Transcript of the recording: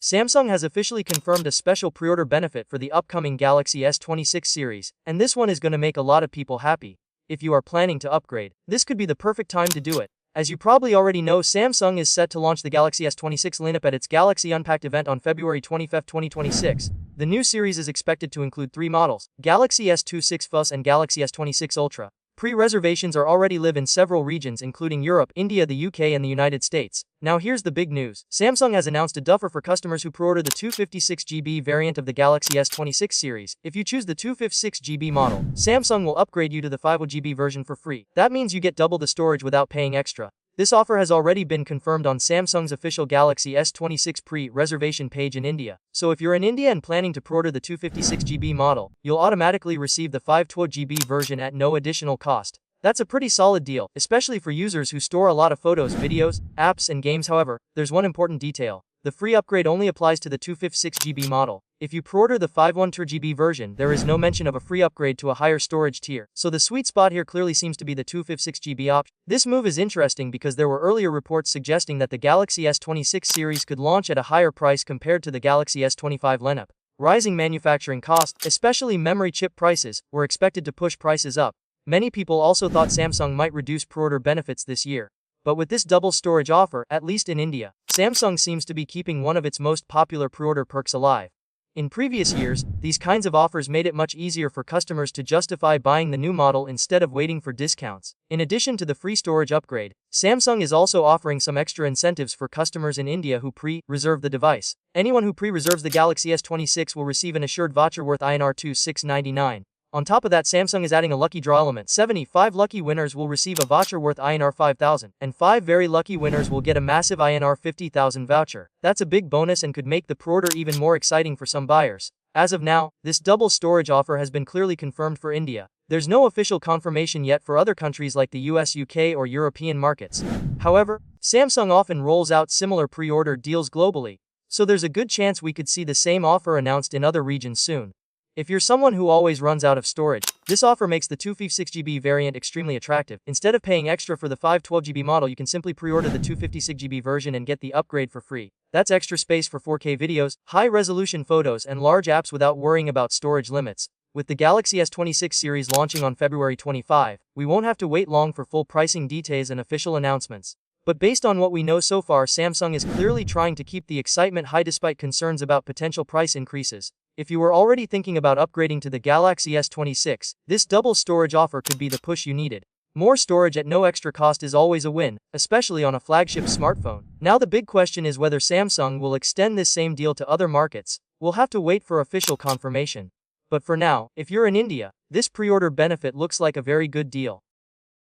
Samsung has officially confirmed a special pre-order benefit for the upcoming Galaxy S26 series, and this one is going to make a lot of people happy. If you are planning to upgrade, this could be the perfect time to do it. As you probably already know, Samsung is set to launch the Galaxy S26 lineup at its Galaxy Unpacked event on February 25, 2026. The new series is expected to include 3 models, Galaxy S26 Plus and Galaxy S26 Ultra. Pre-reservations are already live in several regions including Europe, India, the UK and the United States. Now here's the big news. Samsung has announced a offer for customers who pre-order the 256GB variant of the Galaxy S26 series. If you choose the 256GB model, Samsung will upgrade you to the 512GB version for free. That means you get double the storage without paying extra. This offer has already been confirmed on Samsung's official Galaxy S26 pre-reservation page in India. So if you're in India and planning to pre-order the 256GB model, you'll automatically receive the 512GB version at no additional cost. That's a pretty solid deal, especially for users who store a lot of photos, videos, apps, and games. However, there's one important detail. The free upgrade only applies to the 256GB model. If you pre-order the 512GB version, there is no mention of a free upgrade to a higher storage tier. So the sweet spot here clearly seems to be the 256GB option. This move is interesting because there were earlier reports suggesting that the Galaxy S26 series could launch at a higher price compared to the Galaxy S25 lineup. Rising manufacturing costs, especially memory chip prices, were expected to push prices up. Many people also thought Samsung might reduce pre-order benefits this year. But with this double storage offer, at least in India, Samsung seems to be keeping one of its most popular pre-order perks alive. In previous years, these kinds of offers made it much easier for customers to justify buying the new model instead of waiting for discounts. In addition to the free storage upgrade, Samsung is also offering some extra incentives for customers in India who pre-reserve the device. Anyone who pre-reserves the Galaxy S26 will receive an assured voucher worth INR 2699. On top of that, Samsung is adding a lucky draw element. 75 lucky winners will receive a voucher worth INR 5,000, and 5 very lucky winners will get a massive INR 50,000 voucher. That's a big bonus and could make the pre-order even more exciting for some buyers. As of now, this double storage offer has been clearly confirmed for India. There's no official confirmation yet for other countries like the US, UK, or European markets. However, Samsung often rolls out similar pre-order deals globally, so there's a good chance we could see the same offer announced in other regions soon. If you're someone who always runs out of storage, this offer makes the 256GB variant extremely attractive. Instead of paying extra for the 512GB model, you can simply pre-order the 256GB version and get the upgrade for free. That's extra space for 4K videos, high-resolution photos, and large apps without worrying about storage limits. With the Galaxy S26 series launching on February 25, we won't have to wait long for full pricing details and official announcements. But based on what we know so far, Samsung is clearly trying to keep the excitement high despite concerns about potential price increases. If you were already thinking about upgrading to the Galaxy S26, this double storage offer could be the push you needed. More storage at no extra cost is always a win, especially on a flagship smartphone. Now the big question is whether Samsung will extend this same deal to other markets. We'll have to wait for official confirmation. But for now, if you're in India, this pre-order benefit looks like a very good deal.